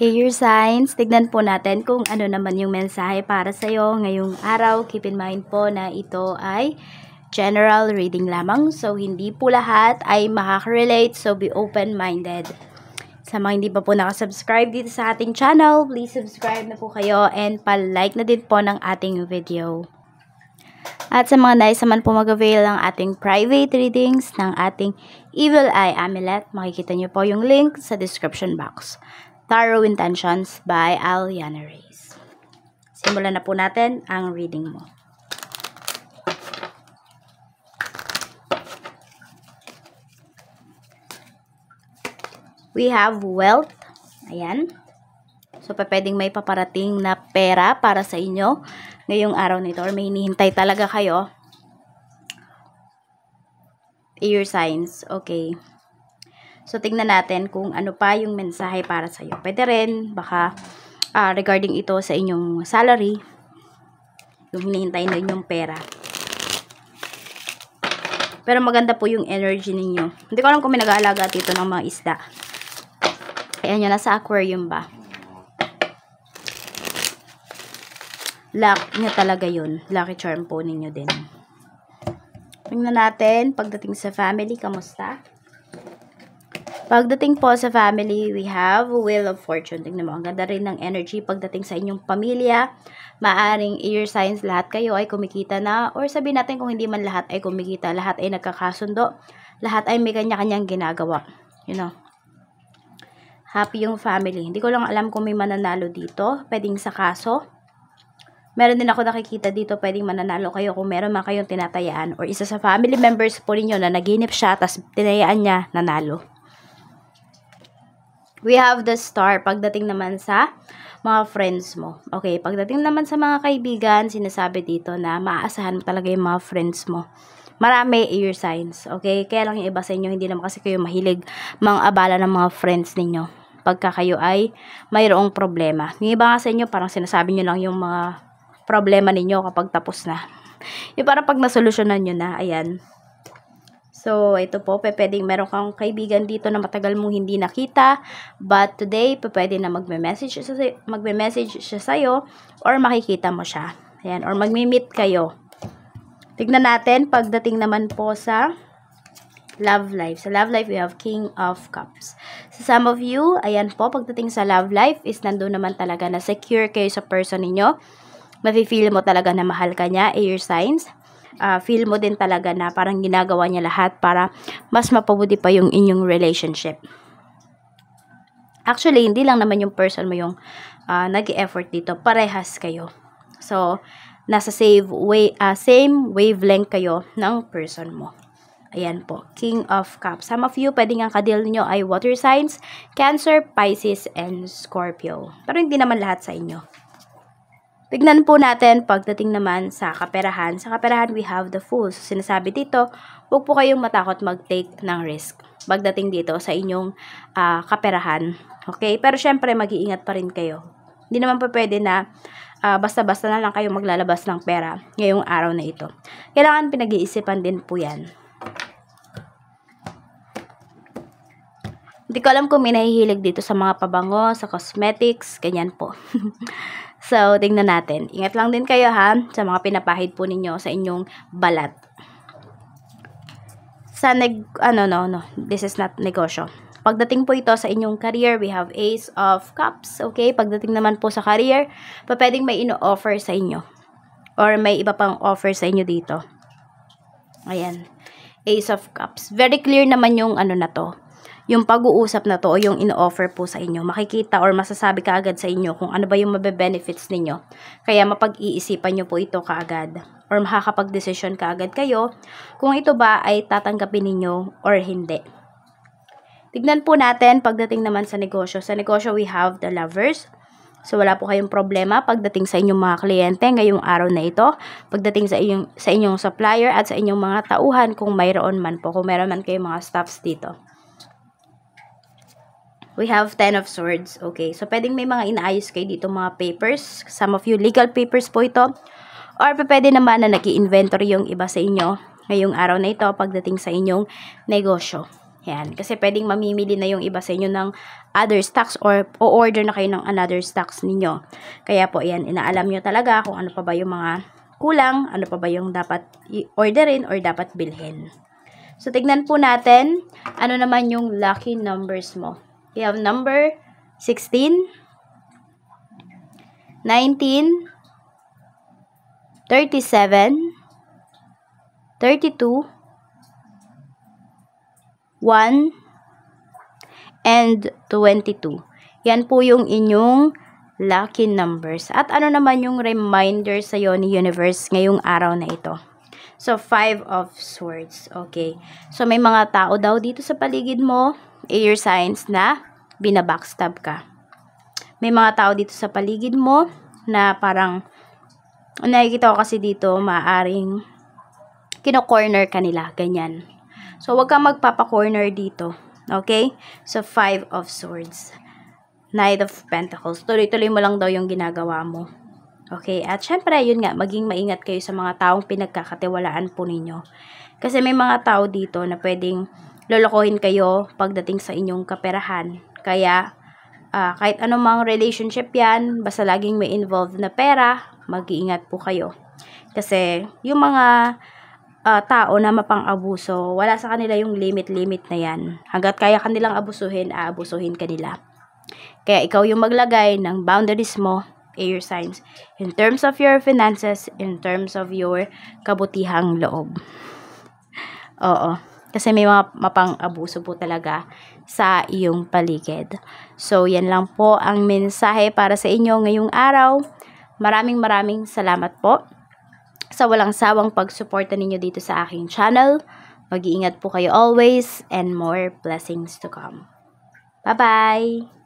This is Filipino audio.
Air signs, tignan po natin kung ano naman yung mensahe para sa'yo ngayong araw. Keep in mind po na ito ay general reading lamang. So, hindi po lahat ay makaka-relate. So, be open-minded. Sa mga hindi pa po nakasubscribe dito sa ating channel, please subscribe na po kayo and pa-like na din po ng ating video. At sa mga nais naman po mag-avail ng ating private readings ng ating Evil Eye Amulet, makikita nyo po yung link sa description box. Tarot Intentions by Aliana Reyes. Simulan na po natin ang reading mo. We have wealth. Ayan. So, pwedeng may paparating na pera para sa inyo ngayong araw nito or may hinihintay talaga kayo. Air signs. Okay. So, tingnan natin kung ano pa yung mensahe para sa iyo. Pwede rin, baka regarding ito sa inyong salary, yung hinihintay na inyong pera. Pero maganda po yung energy ninyo. Hindi ko alam kung may nag-aalaga dito ng mga isda. Ayan yun, nasa aquarium ba? Luck nyo talaga yun. Lucky charm po ninyo din. Tingnan natin, pagdating sa family, kamusta? Pagdating po sa family, we have Wheel of Fortune. Tingnan mo, ang ganda rin ng energy pagdating sa inyong pamilya. Maaring air signs, lahat kayo ay kumikita na. Or sabihin natin kung hindi man lahat ay kumikita, lahat ay nagkakasundo. Lahat ay may kanya-kanyang ginagawa. You know. Happy yung family. Hindi ko lang alam kung may mananalo dito. Pwedeng sa kaso. Meron din ako nakikita dito, pwedeng mananalo kayo kung meron man kayong tinatayaan. Or isa sa family members po ninyo na naginip siya, tas tinayaan niya, nanalo. We have the Star. Pagdating naman sa mga friends mo. Okay, pagdating naman sa mga kaibigan, sinasabi dito na maaasahan mo talaga yung mga friends mo. Marami air signs. Okay, kaya lang yung iba sa inyo, hindi naman kasi kayo mahilig mga abala ng mga friends ninyo. Pagka kayo ay mayroong problema. Yung iba nga sa inyo, parang sinasabi nyo lang yung mga problema ninyo kapag tapos na. Yung parang pag nasolusyonan nyo na, ayan. So, ito po, pwedeng meron kang kaibigan dito na matagal mong hindi nakita, but today, pwede na magme-message siya sa'yo, or makikita mo siya. Ayan, or magmi-meet kayo. Tignan natin, pagdating naman po sa love life. Sa love life, we have King of Cups. Sa some of you, ayan po, pagdating sa love life, is nandun naman talaga na secure kayo sa person ninyo. Mafe-feel mo talaga na mahal ka niya, air signs. Feel mo din talaga na parang ginagawa niya lahat para mas mapabuti pa yung inyong relationship. Actually, hindi lang naman yung person mo yung nag-e-effort dito. Parehas kayo. So, nasa same wavelength kayo ng person mo. Ayan po, King of Cups. Some of you, pwedeng ang kadil niyo ay water signs, Cancer, Pisces, and Scorpio. Pero hindi naman lahat sa inyo. Tignan po natin pagdating naman sa kaperahan. Sa kaperahan, we have the Fool. So, sinasabi dito, huwag po kayong matakot mag-take ng risk pagdating dito sa inyong kaperahan. Okay? Pero syempre, mag-iingat pa rin kayo. Hindi naman po pwede na basta-basta na lang kayo maglalabas ng pera ngayong araw na ito. Kailangan pinag-iisipan din po yan. Hindi ko alam kung may nahihilig dito sa mga pabango, sa cosmetics, ganyan po. So, tingnan natin. Ingat lang din kayo ha, sa mga pinapahid po ninyo sa inyong balat. Sa this is not negosyo. Pagdating po ito sa inyong career, we have Ace of Cups. Okay, pagdating naman po sa career, pwedeng may ino-offer sa inyo. Or may iba pang offer sa inyo dito. Ayan. Ace of Cups. Very clear naman yung na to. Yung pag-uusap na to o yung ino-offer po sa inyo, makikita or masasabi kaagad sa inyo kung ano ba yung mabe-benefits ninyo. Kaya mapag-iisipan nyo po ito kaagad or makakapag-desisyon kaagad kayo kung ito ba ay tatanggapin ninyo or hindi. Tignan po natin pagdating naman sa negosyo. Sa negosyo, we have the Lovers. So, wala po kayong problema pagdating sa inyong mga kliyente ngayong araw na ito. Pagdating sa inyong supplier at sa inyong mga tauhan kung mayroon man po. Kung mayroon man kayong mga staffs dito. We have 10 of Swords. Okay. So, pwedeng may mga inaayos kayo dito mga papers. Some of you, legal papers po ito. Or, pwede naman na nag-i-inventory yung iba sa inyo ngayong araw na ito pagdating sa inyong negosyo. Yan. Kasi pwedeng mamimili na yung iba sa inyo ng other stocks or o-order na kayo ng another stocks ninyo. Kaya po, yan, inaalam nyo talaga kung ano pa ba yung mga kulang, ano pa ba yung dapat i-orderin or dapat bilhin. So, tignan po natin, ano naman yung lucky numbers mo. You have number 16, 19, 37, 32, 1, and 22. Yan po yung inyong lucky numbers. At ano naman yung reminder sa'yo ni Universe ngayong araw na ito? So, 5 of Swords. Okay. So, may mga tao daw dito sa paligid mo, air signs na binabackstab ka. May mga tao dito sa paligid mo na parang, nakikita ko kasi dito, maaring kino-corner ka nila. Ganyan. So, wag kang magpapa-corner dito. Okay? So, 5 of Swords. Knight of Pentacles. Tuloy-tuloy mo lang daw yung ginagawa mo. Okay? At syempre, yun nga, maging maingat kayo sa mga taong pinagkakatiwalaan po ninyo. Kasi may mga tao dito na pwedeng lolokohin kayo pagdating sa inyong kaperahan. Kaya, kahit anumang relationship yan, basta laging may involved na pera, mag-iingat po kayo. Kasi, yung mga tao na mapang-abuso, wala sa kanila yung limit-limit na yan. Hanggat kaya kanilang abusuhin, aabusuhin kanila. Kaya ikaw yung maglagay ng boundaries mo, air signs, in terms of your finances, in terms of your kabutihang loob. Oo. Kasi may mga mapang-abuso po talaga sa iyong paligid. So, yan lang po ang mensahe para sa inyo ngayong araw. Maraming salamat po sa walang sawang pagsuporta ninyo dito sa aking channel. Mag-iingat po kayo always and more blessings to come. Bye-bye!